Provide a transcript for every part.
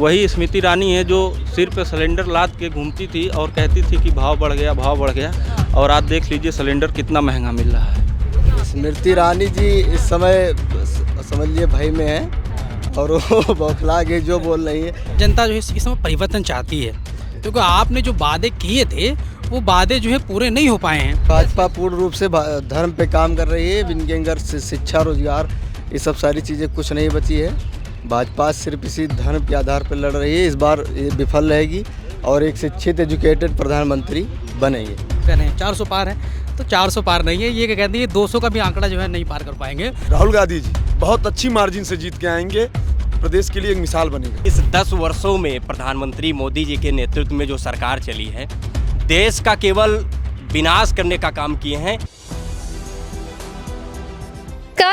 वही स्मृति ईरानी है जो सिर पे सिलेंडर लाद के घूमती थी और कहती थी कि भाव बढ़ गया, और आज देख लीजिए सिलेंडर कितना महंगा मिल रहा है। स्मृति ईरानी जी इस समय समझ लिए भय में है और वो बौखला के जो बोल रही है। जनता जो है इस समय परिवर्तन चाहती है, क्योंकि आपने जो वादे किए थे वो वादे जो है पूरे नहीं हो पाए हैं। भाजपा पूर्ण रूप से धर्म पे काम कर रही है, जिनके अंदर शिक्षा, रोजगार, ये सब सारी चीज़ें कुछ नहीं बची है। भाजपा सिर्फ इसी धर्म के आधार पर लड़ रही है। इस बार ये विफल रहेगी और एक शिक्षित एजुकेटेड प्रधानमंत्री बनेंगे। कह रहे हैं 400 पार है, तो 400 पार नहीं है, ये क्या कहते हैं 200 का भी आंकड़ा जो है नहीं पार कर पाएंगे। राहुल गांधी जी बहुत अच्छी मार्जिन से जीत के आएंगे, प्रदेश के लिए एक मिसाल बनेगा। इस 10 वर्षों में प्रधानमंत्री मोदी जी के नेतृत्व में जो सरकार चली है, देश का केवल विनाश करने का काम किए हैं।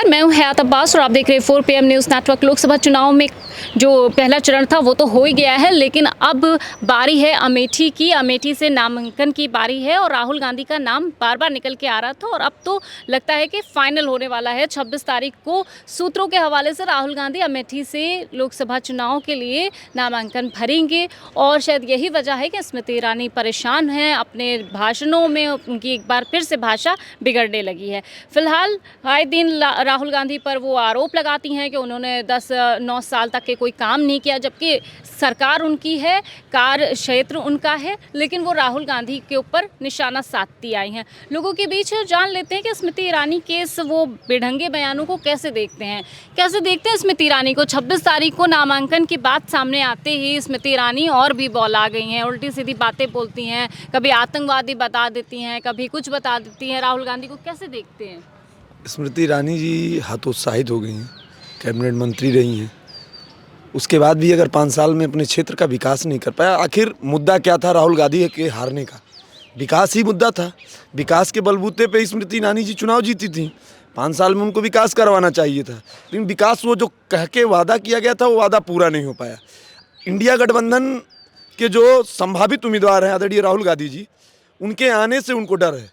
मैं हूं हयात अब्बास और आप देख रहे हैं 4 PM न्यूज़ नेटवर्क। लोकसभा चुनाव में जो पहला चरण था वो तो हो ही गया है, लेकिन अब बारी है अमेठी की। अमेठी से नामांकन की बारी है और राहुल गांधी का नाम बार बार निकल के आ रहा था और अब तो लगता है कि फाइनल होने वाला है। 26 तारीख को सूत्रों के हवाले से राहुल गांधी अमेठी से लोकसभा चुनाव के लिए नामांकन भरेंगे और शायद यही वजह है कि स्मृति ईरानी परेशान हैं। अपने भाषणों में उनकी एक बार फिर से भाषा बिगड़ने लगी है। फिलहाल आए दिन राहुल गांधी पर वो आरोप लगाती हैं कि उन्होंने 10-9 साल तक के कोई काम नहीं किया, जबकि सरकार उनकी है, कार्य क्षेत्र उनका है, लेकिन वो राहुल गांधी के ऊपर निशाना साधती आई हैं। लोगों के बीच जान लेते हैं कि स्मृति ईरानी के इस वो बेढंगे बयानों को कैसे देखते हैं स्मृति ईरानी को। 26 तारीख को नामांकन की बात सामने आते ही स्मृति ईरानी और भी बौला गई हैं, उल्टी सीधी बातें बोलती हैं, कभी आतंकवादी बता देती हैं, कभी कुछ बता देती हैं। राहुल गांधी को कैसे देखते हैं? स्मृति ईरानी जी हतोत्साहित हो गई हैं, कैबिनेट मंत्री रही हैं, उसके बाद भी अगर 5 साल में अपने क्षेत्र का विकास नहीं कर पाया। आखिर मुद्दा क्या था राहुल गांधी के हारने का? विकास ही मुद्दा था। विकास के बलबूते पे स्मृति ईरानी जी चुनाव जीती थी। 5 साल में उनको विकास करवाना चाहिए था, लेकिन विकास वो जो कह के वादा किया गया था वो वादा पूरा नहीं हो पाया। इंडिया गठबंधन के जो संभावित उम्मीदवार हैं आदरणीय राहुल गांधी जी, उनके आने से उनको डर है।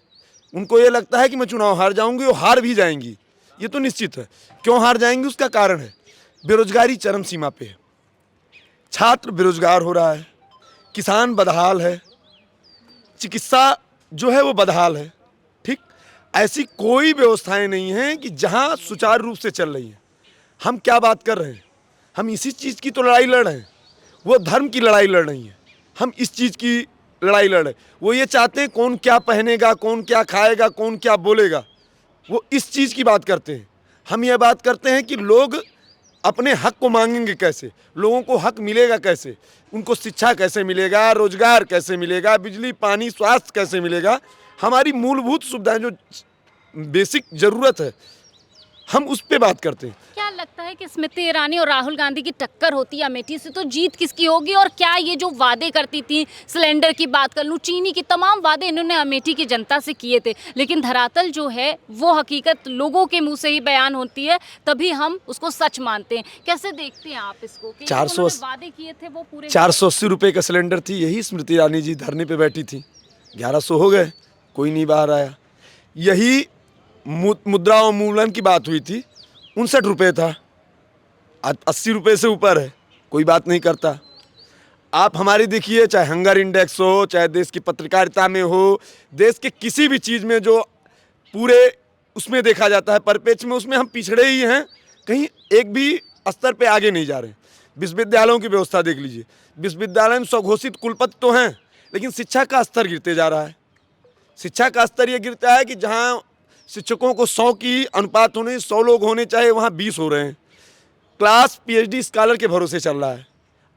उनको ये लगता है कि मैं चुनाव हार जाऊंगी, और हार भी जाएंगी, ये तो निश्चित है। क्यों हार जाएंगी उसका कारण है बेरोजगारी चरम सीमा पे है, छात्र बेरोजगार हो रहा है, किसान बदहाल है, चिकित्सा जो है वो बदहाल है। ठीक, ऐसी कोई व्यवस्थाएं नहीं हैं कि जहां सुचारू रूप से चल रही हैं। हम क्या बात कर रहे हैं? हम इसी चीज़ की तो लड़ाई लड़ रहे हैं। वो धर्म की लड़ाई लड़ रही हैं, हम इस चीज़ की लड़ाई लड़ रहे। वो ये चाहते हैं कौन क्या पहनेगा, कौन क्या खाएगा, कौन क्या बोलेगा, वो इस चीज़ की बात करते हैं। हम ये बात करते हैं कि लोग अपने हक को मांगेंगे कैसे, लोगों को हक मिलेगा कैसे, उनको शिक्षा कैसे मिलेगा, रोजगार कैसे मिलेगा, बिजली पानी स्वास्थ्य कैसे मिलेगा, हमारी मूलभूत सुविधाएं जो बेसिक ज़रूरत है, हम उस पर बात करते हैं। क्या लगता है कि स्मृति ईरानी और राहुल गांधी की टक्कर होती है अमेठी से तो जीत किसकी होगी? और क्या ये जो वादे करती थी, सिलेंडर की बात कर लूँ, चीनी की, तमाम वादे इन्होंने अमेठी की जनता से किए थे, लेकिन धरातल जो है वो हकीकत लोगों के मुंह से ही बयान होती है, तभी हम उसको सच मानते हैं। कैसे देखते हैं आप इसको कि 480 वादे किए थे वो पूरे? 480 रुपये का सिलेंडर थी, यही स्मृति ईरानी जी धरने पे बैठी थी। 1100 हो गए, कोई नहीं बाहर आया। यही मुद्रा अवमूल्यन की बात हुई थी, 59 रुपये था, आज 80 रुपये से ऊपर है, कोई बात नहीं करता। आप हमारी देखिए, चाहे हंगर इंडेक्स हो, चाहे देश की पत्रकारिता में हो, देश के किसी भी चीज़ में जो पूरे उसमें देखा जाता है परिपेक्ष में, उसमें हम पिछड़े ही हैं, कहीं एक भी स्तर पे आगे नहीं जा रहे हैं। विश्वविद्यालयों की व्यवस्था देख लीजिए, विश्वविद्यालय में स्वघोषित कुलपति तो हैं, लेकिन शिक्षा का स्तर गिरते जा रहा है। शिक्षा का स्तर ये गिरता है कि जहाँ शिक्षकों को 100 की अनुपात होने, 100 लोग होने चाहिए, वहाँ 20 हो रहे हैं। क्लास PhD स्कॉलर के भरोसे चल रहा है।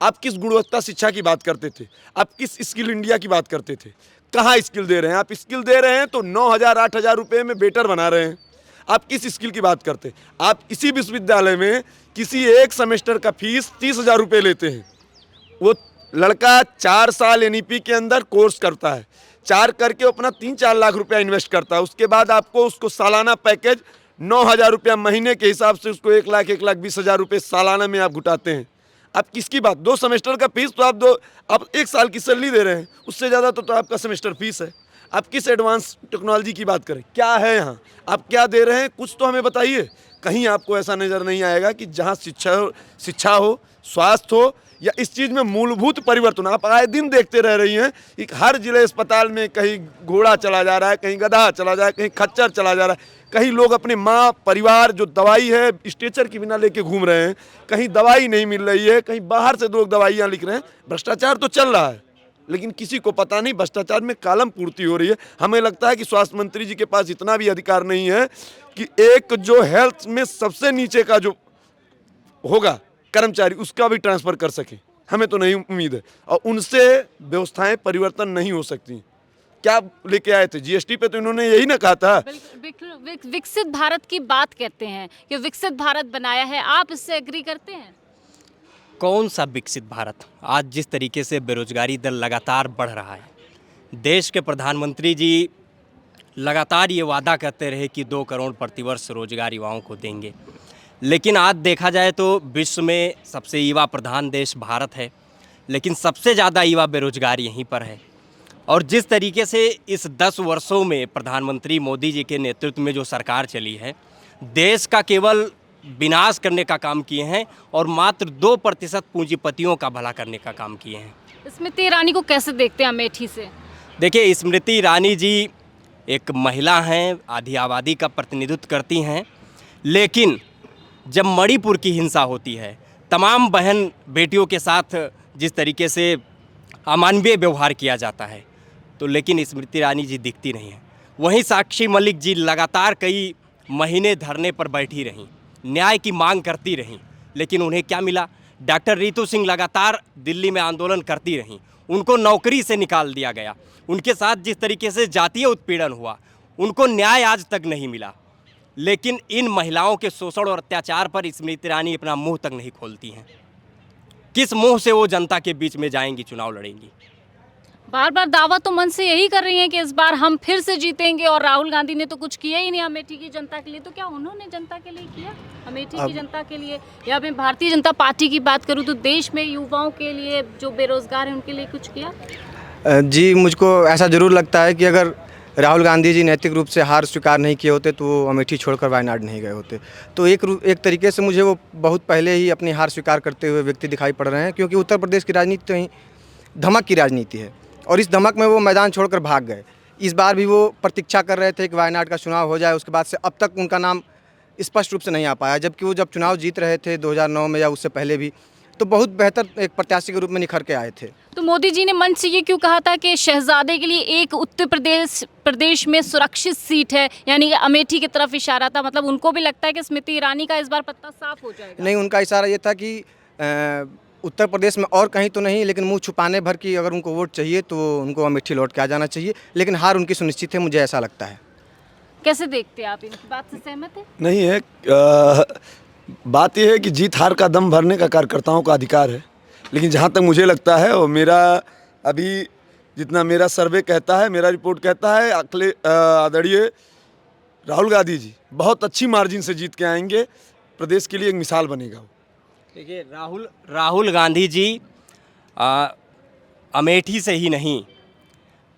आप किस गुणवत्ता शिक्षा की बात करते थे? आप किस स्किल इंडिया की बात करते थे? कहाँ स्किल दे रहे हैं? आप स्किल दे रहे हैं तो 9,000-8,000 रुपये में वेटर बना रहे हैं। आप किस स्किल की बात करते? आप इसी विश्वविद्यालय में किसी एक सेमेस्टर का फीस 30,000 रुपये लेते हैं। वो लड़का 4 साल NEP के अंदर कोर्स करता है, 4 करके अपना 3-4 लाख रुपया इन्वेस्ट करता है। उसके बाद आपको उसको सालाना पैकेज 9,000 रुपया महीने के हिसाब से उसको 1,20,000 रुपये सालाना में आप घुटाते हैं। आप किसकी बात? 2 सेमेस्टर का फीस तो आप 1 साल की सैलरी दे रहे हैं, उससे ज़्यादा तो आपका सेमेस्टर फीस है। आप किस एडवांस टेक्नोलॉजी की बात करें? क्या है यहाँ? आप क्या दे रहे हैं? कुछ तो हमें बताइए। कहीं आपको ऐसा नज़र नहीं आएगा कि जहाँ शिक्षा हो, स्वास्थ्य हो या इस चीज़ में मूलभूत परिवर्तन आप आए दिन देखते रह रही हैं कि हर जिले अस्पताल में कहीं घोड़ा चला जा रहा है, कहीं गधा चला जा रहा है, कहीं खच्चर चला जा रहा है, कहीं लोग अपने माँ परिवार जो दवाई है स्ट्रेचर के बिना लेके घूम रहे हैं, कहीं दवाई नहीं मिल रही है, कहीं बाहर से लोग दवाइयाँ लिख रहे हैं। भ्रष्टाचार तो चल रहा है, लेकिन किसी को पता नहीं भ्रष्टाचार में कालम पूर्ति हो रही है। हमें लगता है कि स्वास्थ्य मंत्री जी के पास इतना भी अधिकार नहीं है कि एक जो हेल्थ में सबसे नीचे का जो होगा कर्मचारी उसका भी ट्रांसफ़र कर सके। हमें तो नहीं उम्मीद है और उनसे व्यवस्थाएं परिवर्तन नहीं हो सकती। क्या लेके आए थे जीएसटी पे, तो इन्होंने यही ना कहा था। विकसित भारत की बात कहते हैं कि विकसित भारत बनाया है, आप इससे एग्री करते हैं? कौन सा विकसित भारत? आज जिस तरीके से बेरोजगारी दर लगातार बढ़ रहा है, देश के प्रधानमंत्री जी लगातार ये वादा करते रहे कि 2 करोड़ प्रतिवर्ष रोजगार युवाओं को देंगे, लेकिन आज देखा जाए तो विश्व में सबसे युवा प्रधान देश भारत है, लेकिन सबसे ज़्यादा युवा बेरोजगार यहीं पर है। और जिस तरीके से इस 10 वर्षों में प्रधानमंत्री मोदी जी के नेतृत्व में जो सरकार चली है, देश का केवल विनाश करने का काम किए हैं और मात्र 2% पूंजीपतियों का भला करने का काम किए हैं। स्मृति ईरानी को कैसे देखते हैं अमेठी से? देखिए, स्मृति ईरानी जी एक महिला हैं, आधी आबादी का प्रतिनिधित्व करती हैं, लेकिन जब मणिपुर की हिंसा होती है, तमाम बहन बेटियों के साथ जिस तरीके से अमानवीय व्यवहार किया जाता है, तो लेकिन स्मृति ईरानी जी दिखती नहीं हैं। वहीं साक्षी मलिक जी लगातार कई महीने धरने पर बैठी रहीं, न्याय की मांग करती रहीं, लेकिन उन्हें क्या मिला? डॉक्टर रितु सिंह लगातार दिल्ली में आंदोलन करती रहीं, उनको नौकरी से निकाल दिया गया। उनके साथ जिस तरीके से जातीय उत्पीड़न हुआ, उनको न्याय आज तक नहीं मिला। लेकिन इन महिलाओं के शोषण और अत्याचार पर स्मृति ईरानी अपना मुंह तक नहीं खोलती हैं। किस मुंह से वो जनता के बीच में जाएंगी, चुनाव लड़ेंगी? बार बार दावा तो मन से यही कर रही हैं कि इस बार हम फिर से जीतेंगे, और राहुल गांधी ने तो कुछ किया ही नहीं अमेठी की जनता के लिए। तो क्या उन्होंने जनता के लिए किया अमेठी की जनता के लिए? या मैं भारतीय जनता पार्टी की बात करूं तो देश में युवाओं के लिए जो बेरोजगार हैं उनके लिए कुछ किया? जी, मुझको ऐसा ज़रूर लगता है कि अगर राहुल गांधी जी नैतिक रूप से हार स्वीकार नहीं किए होते तो वो अमेठी छोड़कर वायनाड नहीं गए होते। तो एक तरीके से मुझे वो बहुत पहले ही अपनी हार स्वीकार करते हुए व्यक्ति दिखाई पड़ रहे हैं, क्योंकि उत्तर प्रदेश की राजनीति तो ही धमक की राजनीति है और इस धमक में वो मैदान छोड़कर भाग गए। इस बार भी वो प्रतीक्षा कर रहे थे कि वायनाड का चुनाव हो जाए, उसके बाद से अब तक उनका नाम स्पष्ट रूप से नहीं आ पाया, जबकि वो जब चुनाव जीत रहे थे 2009 में या उससे पहले भी, तो बहुत बेहतर एक प्रत्याशी के रूप में निखर के आए थे। तो मोदी जी ने मंच से ये क्यों कहा था कि शहजादे के लिए एक उत्तर प्रदेश में सुरक्षित सीट है, यानी कि अमेठी की तरफ इशारा था? मतलब उनको भी लगता है कि स्मृति ईरानी का इस बार पत्ता साफ हो जाएगा? नहीं, उनका इशारा ये था कि उत्तर प्रदेश में और कहीं तो नहीं, लेकिन मुंह छुपाने भर की अगर उनको वोट चाहिए तो उनको अमेठी लौट के आ जाना चाहिए, लेकिन हार उनकी सुनिश्चित है, मुझे ऐसा लगता है। कैसे देखते हैं आप, इनकी बात से सहमत है? नहीं है, बात यह है कि जीत हार का दम भरने का कार्यकर्ताओं का अधिकार है, लेकिन जहाँ तक मुझे लगता है और मेरा अभी जितना मेरा सर्वे कहता है, मेरा रिपोर्ट कहता है, आदरणीय राहुल गांधी जी बहुत अच्छी मार्जिन से जीत के आएंगे, प्रदेश के लिए एक मिसाल बनेगा वो। देखिए, राहुल गांधी जी अमेठी से ही नहीं,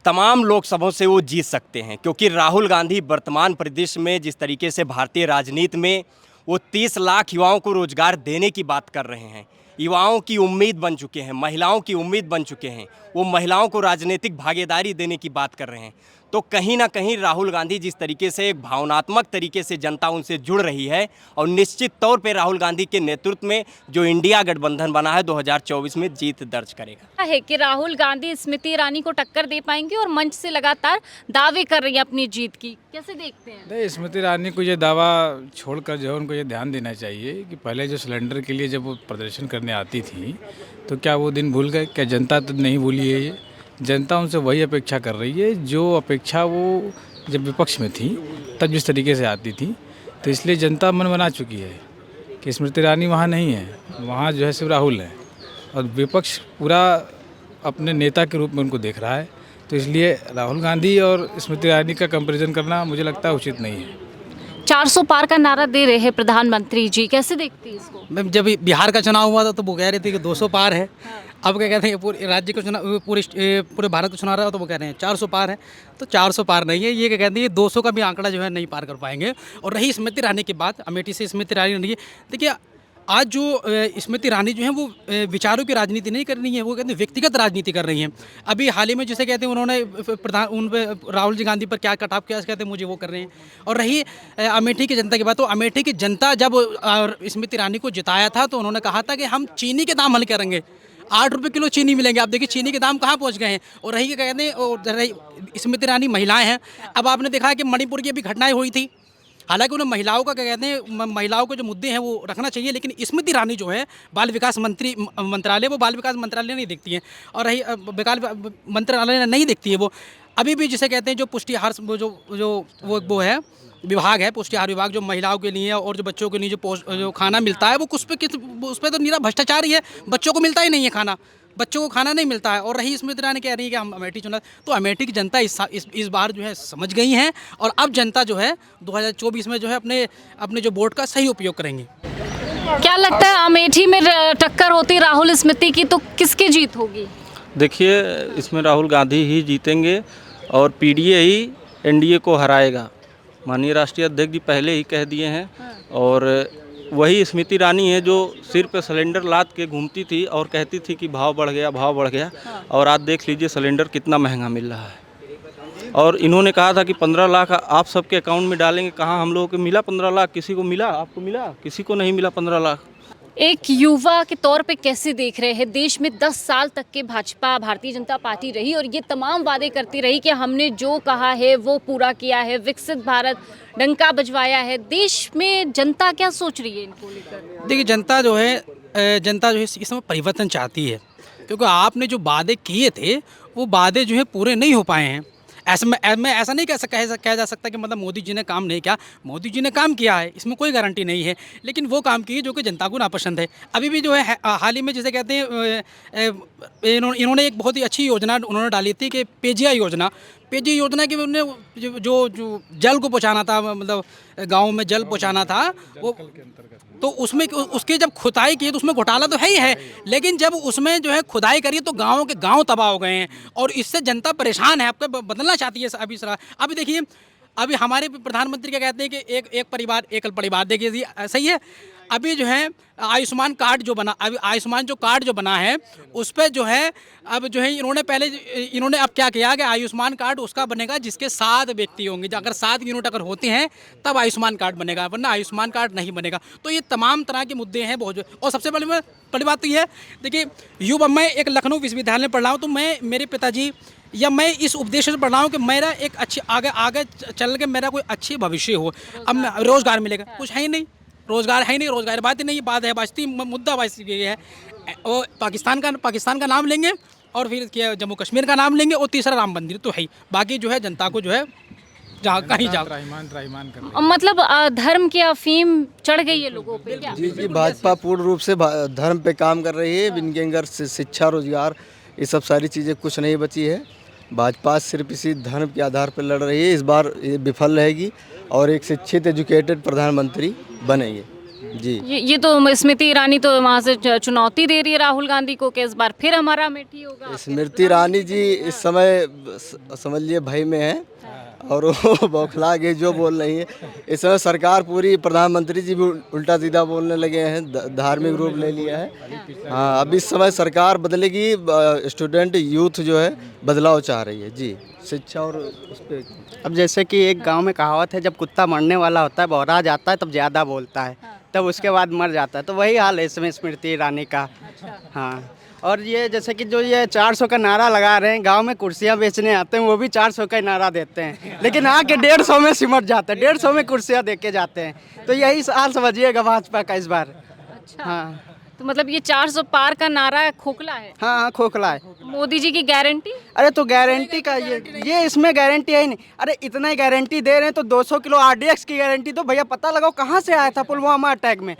तमाम लोकसभाओं से वो जीत सकते हैं, क्योंकि राहुल गांधी वर्तमान परिदृश्य में जिस तरीके से भारतीय राजनीति में वो 30 लाख युवाओं को रोजगार देने की बात कर रहे हैं, युवाओं की उम्मीद बन चुके हैं, महिलाओं की उम्मीद बन चुके हैं, वो महिलाओं को राजनीतिक भागीदारी देने की बात कर रहे हैं, तो कहीं ना कहीं राहुल गांधी जिस तरीके से एक भावनात्मक तरीके से जनता उनसे जुड़ रही है, और निश्चित तौर पे राहुल गांधी के नेतृत्व में जो इंडिया गठबंधन बना है 2024 में जीत दर्ज करेगा। है कि राहुल गांधी स्मृति ईरानी को टक्कर दे पाएंगे, और मंच से लगातार दावे कर रही है अपनी जीत की, कैसे देखते हैं? नहीं, स्मृति ईरानी को ये दावा छोड़कर जो है उनको ये ध्यान देना चाहिए कि पहले जो सिलेंडर के लिए जब वो प्रदर्शन करने आती थी तो क्या वो दिन भूल गए? क्या जनता तो नहीं भूली है? ये जनता उनसे वही अपेक्षा कर रही है जो अपेक्षा वो जब विपक्ष में थी तब जिस तरीके से आती थी, तो इसलिए जनता मन बना चुकी है कि स्मृति ईरानी वहाँ नहीं है, वहाँ जो है सिर्फ राहुल है, और विपक्ष पूरा अपने नेता के रूप में उनको देख रहा है। तो इसलिए राहुल गांधी और स्मृति ईरानी का कंपैरिजन करना मुझे लगता है उचित नहीं है। 400 पार का नारा दे रहे हैं प्रधानमंत्री जी, कैसे देखती है इसको? मैम, जब बिहार का चुनाव हुआ था तो वो कह रहे थे कि 200 पार है। अब क्या कहते हैं, पूरे राज्य का चुनाव, पूरे भारत का चुनाव रहा तो वो कह रहे हैं 400 पार है। तो 400 पार नहीं है, ये क्या कहते हैं, 200 का भी आंकड़ा जो है नहीं पार कर पाएंगे। और रही स्मृति ईरानी की बात, अमेठी से स्मृति ईरानी नहीं है, देखिए आज जो स्मृति ईरानी जो है वो विचारों की राजनीति नहीं कर रही है, वो कहते हैं व्यक्तिगत राजनीति कर रही हैं। अभी हाल ही में जिसे कहते हैं उन्होंने उन पे राहुल जी गांधी पर क्या कटाव किया, कहते हैं मुझे वो कर रहे हैं। और रही अमेठी की जनता की बात, तो अमेठी की जनता जब स्मृति ईरानी को जिताया था तो उन्होंने कहा था कि हम चीनी के दाम हल करेंगे, 8 रुपये किलो चीनी मिलेंगे। आप देखिए चीनी के दाम कहाँ पहुँच गए हैं। और रही कहते हैं और स्मृति ईरानी महिलाएँ हैं। अब आपने देखा है कि मणिपुर की अभी घटनाएँ हुई थी, हालांकि उन्हें महिलाओं का क्या कहते हैं महिलाओं के जो मुद्दे हैं वो रखना चाहिए, लेकिन स्मृति ईरानी जो है बाल विकास मंत्रालय वो बाल विकास मंत्रालय नहीं देखती है। और रही विकास मंत्रालय नहीं देखती है, वो अभी भी जिसे कहते हैं जो पुष्टि आहार वो है विभाग है, पुष्टि आहार विभाग, जो महिलाओं के लिए और जो बच्चों के लिए जो खाना मिलता है वो उस पर तो निरा भ्रष्टाचार ही है। बच्चों को मिलता ही नहीं है खाना, बच्चों को खाना नहीं मिलता है। और रही स्मृति ईरानी कह रही है कि हम अमेठी चुना, तो अमेठी की जनता इस बार जो है समझ गई हैं और अब जनता जो है 2024 में जो है अपने जो वोट का सही उपयोग करेंगे। क्या लगता है अमेठी में टक्कर होती राहुल स्मृति की तो किसकी जीत होगी? देखिए, इसमें राहुल गांधी ही जीतेंगे और पीडीए ही एनडीए को हराएगा। माननीय राष्ट्रीय अध्यक्ष जी पहले ही कह दिए हैं। और वही स्मृति ईरानी है जो सिर पे सिलेंडर लाद के घूमती थी और कहती थी कि भाव बढ़ गया, भाव बढ़ गया। और आज देख लीजिए सिलेंडर कितना महंगा मिल रहा है। और इन्होंने कहा था कि 15 लाख आप सबके अकाउंट में डालेंगे। कहाँ हम लोगों को मिला 15 लाख? किसी को मिला? आपको मिला? किसी को नहीं मिला 15 लाख। एक युवा के तौर पे कैसे देख रहे हैं? देश में 10 साल तक के भाजपा भारतीय जनता पार्टी रही और ये तमाम वादे करती रही कि हमने जो कहा है वो पूरा किया है, विकसित भारत डंका बजवाया है। देश में जनता क्या सोच रही है इनको लेकर? देखिए, जनता जो है इस समय परिवर्तन चाहती है, क्योंकि आपने जो वादे किए थे वो वादे जो है पूरे नहीं हो पाए हैं। मैं ऐसा नहीं कह जा सकता कि मतलब मोदी जी ने काम नहीं किया। मोदी जी ने काम किया है, इसमें कोई गारंटी नहीं है, लेकिन वो काम किए जो कि जनता को नापसंद है। अभी भी जो है हाल ही में जिसे कहते हैं इन्होंने एक बहुत ही अच्छी योजना उन्होंने डाली थी कि पेयजल योजना की उन्होंने जो जल को पहुँचाना था, मतलब गाँव में जल पहुँचाना था, वो तो उसमें उसकी जब खुदाई की तो उसमें घोटाला तो है ही है, लेकिन जब उसमें जो है खुदाई करी तो गाँव के गाँव तबाह हो गए हैं और इससे जनता परेशान है। आपको बदलना चाहती है अभी देखिए, अभी हमारे प्रधानमंत्री क्या कहते हैं कि एक परिवार एकल परिवार। देखिए सही है। अभी जो है आयुष्मान कार्ड जो बना, अभी आयुष्मान जो कार्ड जो बना है उस पर जो है अब जो है इन्होंने अब क्या किया कि आयुष्मान कार्ड उसका बनेगा जिसके 7 व्यक्ति होंगे। अगर 7 यूनिट अगर होते हैं तब आयुष्मान कार्ड बनेगा, वरना आयुष्मान कार्ड नहीं बनेगा। तो ये तमाम तरह के मुद्दे हैं बहुत। और सबसे बड़ी बात तो ये है, देखिए मैं एक लखनऊ विश्वविद्यालय में पढ़ रहा हूँ, तो मेरे पिताजी या मैं इस उपदेश से पढ़ रहा हूँ कि मेरा एक अच्छी आगे चल के मेरा कोई अच्छी भविष्य हो। अब रोज़गार मिलेगा, कुछ है ही नहीं, रोज़गार है ही नहीं, रोज़गार बात ही नहीं, बात है बाजती मुद्दा बाजती ये है। और पाकिस्तान का नाम लेंगे और फिर क्या जम्मू कश्मीर का नाम लेंगे और तीसरा राम मंदिर तो है ही। बाकी जो है जनता को जो है जहाँ कहीं जाओ मतलब धर्म की अफीम चढ़ गई है लोगों पे क्या? जी, भाजपा पूर्ण रूप से धर्म पे काम कर रही है। इनके अंदर शिक्षा, रोजगार, ये सब सारी चीज़ें कुछ नहीं बची है। भाजपा सिर्फ इसी धर्म के आधार पर लड़ रही है। इस बार ये विफल रहेगी और एक शिक्षित एजुकेटेड प्रधानमंत्री बनेंगे। जी, ये तो स्मृति ईरानी तो वहाँ से चुनौती दे रही है राहुल गांधी को कि इस बार फिर हमारा अमेठी होगा। स्मृति ईरानी जी इस समय समझ लिए भय में है और वो बौखला गए जो बोल रही है। इस समय सरकार पूरी, प्रधानमंत्री जी भी उल्टा सीधा बोलने लगे हैं, धार्मिक रूप ले लिया है। हाँ, अब इस समय सरकार बदलेगी, स्टूडेंट यूथ जो है बदलाव चाह रही है। जी, शिक्षा और उस पर अब जैसे कि एक गांव में कहावत है, जब कुत्ता मरने वाला होता है, बौरा जाता है, तब ज़्यादा बोलता है, तब उसके बाद मर जाता है। तो वही हाल है इसमें स्मृति ईरानी का। हाँ, और ये जैसे कि जो ये 400 का नारा लगा रहे हैं, गांव में कुर्सियां बेचने आते हैं वो भी 400 का नारा देते हैं, लेकिन आके 150 में सिमट जाते हैं, 150 में कुर्सियां देके जाते हैं। तो यही हाल समझिएगा भाजपा का इस बार। अच्छा, हाँ, तो मतलब ये 400 पार का नारा खोखला है। हाँ, खोखला है। मोदी जी की गारंटी? अरे तो गारंटी का ये इसमें गारंटी है ही नहीं। अरे इतना ही गारंटी दे रहे हैं तो 200 किलो RDX की गारंटी तो भैया पता लगाओ कहाँ से आया था पुलवामा अटैक में,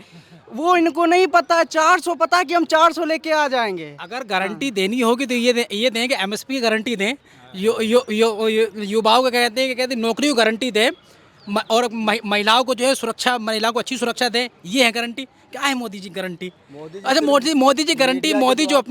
वो इनको नहीं पता है। 400 पता कि हम 400 लेके आ जाएंगे। अगर गारंटी देनी होगी तो ये दें कि MSP की गारंटी दें, युवाओं को कहते हैं नौकरी की गारंटी दें और महिलाओं को जो है सुरक्षा, महिलाओं को अच्छी सुरक्षा दें। ये है गारंटी। क्या है मोदी जी गारंटी? अच्छा, मोदी जी गारंटी, मोदी जो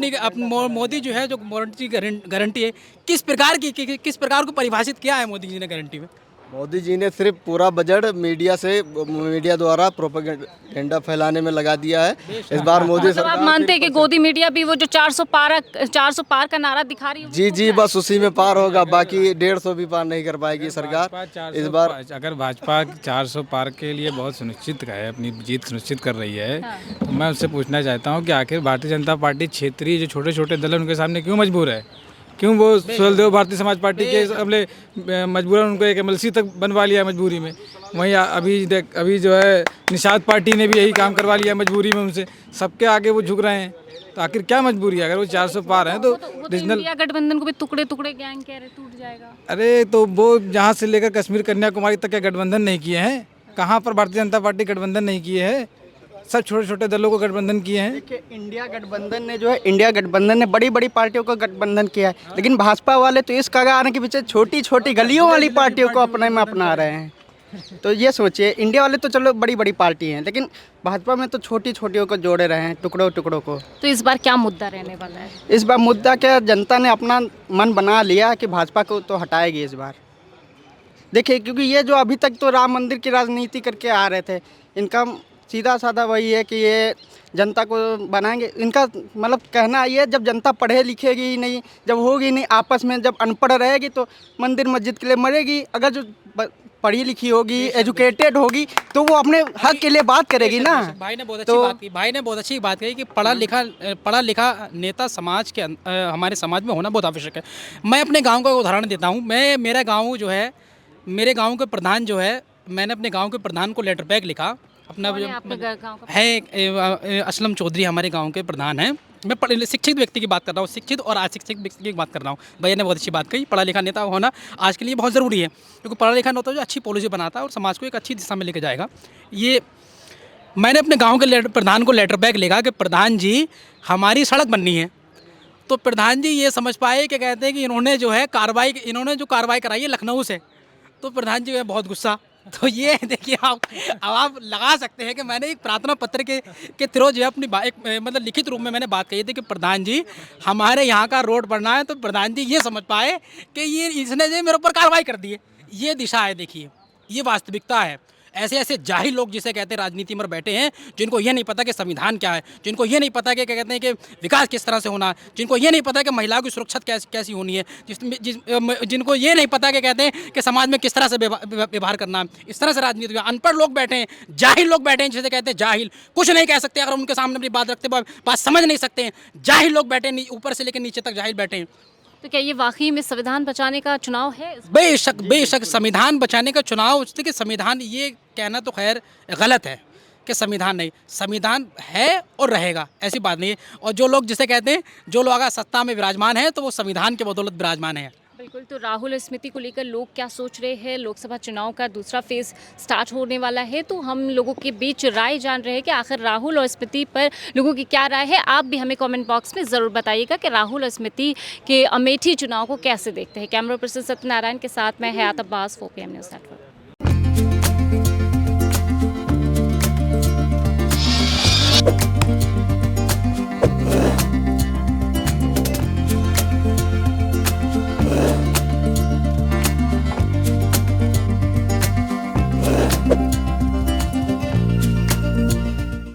मोदी जो है गारंटी है, किस प्रकार को परिभाषित किया है मोदी जी ने गारंटी में? मोदी जी ने सिर्फ पूरा बजट मीडिया द्वारा प्रोपेगेंडा फैलाने में लगा दिया है। इस बार मोदी मतलब आप मानते हैं कि गोदी मीडिया भी वो जो 400 पार का नारा दिखा रही है? जी बस उसी में पार होगा, बाकी 150 भी पार नहीं कर पाएगी सरकार इस बार। अगर भाजपा 400 पार के लिए बहुत सुनिश्चित है, अपनी जीत सुनिश्चित कर रही है, तो मैं उससे पूछना चाहता हूँ कि आखिर भारतीय जनता पार्टी क्षेत्रीय जो छोटे छोटे दल हैं उनके सामने क्यों मजबूर है? क्यों वो सुहेलदेव भारतीय समाज पार्टी के अपने मजबूरन उनको एक एमएलसी तक बनवा लिया मजबूरी में। वहीं अभी जो है निषाद पार्टी ने भी यही काम करवा लिया मजबूरी में उनसे। सबके आगे वो झुक रहे हैं, तो आखिर क्या मजबूरी है? अगर वो 400 पार हैं तो इंडिया गठबंधन को भी टुकड़े टुकड़े गैंग कह रहे टूट जाएगा। अरे तो वो जहाँ से लेकर कश्मीर कन्याकुमारी तक के गठबंधन नहीं किए हैं? कहाँ पर भारतीय जनता पार्टी गठबंधन नहीं किए हैं? सब छोटे छोटे दलों को गठबंधन किए हैं। देखिए इंडिया गठबंधन ने बड़ी बड़ी पार्टियों को गठबंधन किया है, लेकिन भाजपा वाले तो इस कगार के पीछे छोटी छोटी गलियों वाली पार्टियों को अपने में अपना रहे हैं। तो ये सोचिए, इंडिया वाले तो चलो बड़ी बड़ी पार्टी हैं, लेकिन भाजपा में तो छोटी छोटियों को जोड़े रहे हैं, टुकड़ों टुकड़ों को। तो इस बार क्या मुद्दा रहने वाला है? इस बार मुद्दा क्या, जनता ने अपना मन बना लिया कि भाजपा को तो हटाएगी इस बार। देखिए क्योंकि ये जो अभी तक तो राम मंदिर की राजनीति करके आ रहे थे, इनका सीधा साधा वही है कि ये जनता को बनाएंगे। इनका मतलब कहना ये, जब जनता पढ़े लिखेगी ही नहीं, जब होगी नहीं आपस में, जब अनपढ़ रहेगी तो मंदिर मस्जिद के लिए मरेगी। अगर जो पढ़ी लिखी होगी, एजुकेटेड होगी, तो वो अपने हक के लिए बात करेगी ना। भाई ने बहुत अच्छी बात कही कि पढ़ा लिखा नेता समाज के हमारे समाज में होना बहुत आवश्यक है। मैं अपने गाँव का उदाहरण देता हूँ। मेरा गाँव जो है, मेरे गाँव के प्रधान जो है, मैंने अपने गाँव के प्रधान को लेटर पैक लिखा। अपना है असलम चौधरी हमारे गांव के प्रधान हैं। मैं शिक्षित व्यक्ति की बात कर रहा हूँ, शिक्षित और अशिक्षित व्यक्ति की बात कर रहा हूँ। भैया ने बहुत अच्छी बात कही, पढ़ा लिखा नेता होना आज के लिए बहुत ज़रूरी है, क्योंकि पढ़ा लिखा नेता जो अच्छी पॉलिसी बनाता है और समाज को एक अच्छी दिशा में लेके जाएगा। ये मैंने अपने गाँव के प्रधान को लेटर बैक लिखा कि प्रधान जी हमारी सड़क बननी है। तो प्रधान जी ये समझ पाए कि कहते हैं कि इन्होंने जो कार्रवाई कराई है लखनऊ से, तो प्रधान जी है बहुत गुस्सा। तो ये देखिए आप लगा सकते हैं कि मैंने एक प्रार्थना पत्र के थ्रू जो है अपनी मतलब लिखित रूप में मैंने बात कही थी कि प्रधान जी हमारे यहाँ का रोड बनना है। तो प्रधान जी ये समझ पाए कि ये इसने जो मेरे ऊपर कार्रवाई कर दी है। ये दिशा है, देखिए ये वास्तविकता है। ऐसे जाहिल लोग जिसे कहते हैं राजनीति में बैठे हैं, जिनको ये नहीं पता कि संविधान क्या है, जिनको ये नहीं पता कि क्या कहते हैं कि विकास किस तरह से होना है, जिनको ये नहीं पता कि महिलाओं की सुरक्षा कैसी होनी है, जिनको ये नहीं पता कि कहते हैं कि समाज में किस तरह से व्यवहार करना है। इस तरह से राजनीति, अनपढ़ लोग बैठे हैं, जाहिल लोग बैठे हैं, जिसे कहते हैं जाहिल, कुछ नहीं कह सकते अगर उनके सामने अपनी बात रखते बात समझ नहीं सकते हैं। जाहिल लोग बैठे हैं, ऊपर से लेकर नीचे तक जाहिल बैठे हैं। तो क्या ये वाकई में संविधान बचाने का चुनाव है? बेशक संविधान बचाने का चुनाव। देखिए संविधान, ये कहना तो खैर गलत है कि संविधान नहीं, संविधान है और रहेगा, ऐसी बात नहीं है। और जो लोग जिसे कहते हैं, जो लोग अगर सत्ता में विराजमान है तो वो संविधान के बदौलत विराजमान है। बिल्कुल। तो राहुल स्मृति को लेकर लोग क्या सोच रहे हैं? लोकसभा चुनाव का दूसरा फेज स्टार्ट होने वाला है, तो हम लोगों के बीच राय जान रहे हैं कि आखिर राहुल और स्मृति पर लोगों की क्या राय है। आप भी हमें कमेंट बॉक्स में ज़रूर बताइएगा कि राहुल और स्मृति के अमेठी चुनाव को कैसे देखते हैं। कैमरा पर्सन सत्यनारायण के साथ मैं हयात अब्बास, 4PM न्यूज़ नेटवर्क।